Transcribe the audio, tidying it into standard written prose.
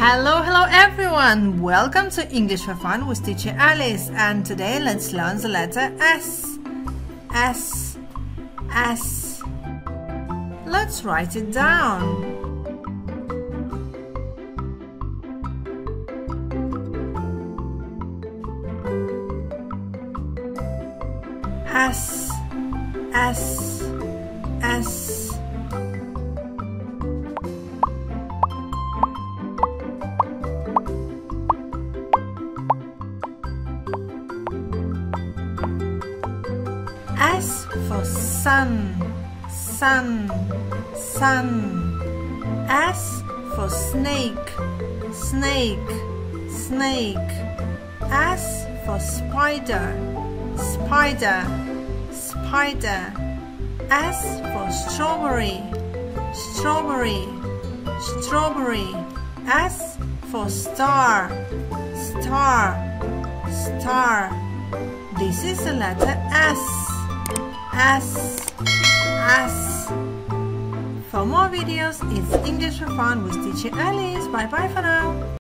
Hello everyone! Welcome to English for Fun with teacher Alice, and today let's learn the letter S. S. S. Let's write it down. S. S. S. S for sun, sun, sun. S for snake, snake, snake. S for spider, spider, spider. S for strawberry, strawberry, strawberry. S for star, star, star. This is the letter S. S. S. For more videos, it's English for Fun with teacher Alice. Bye bye for now.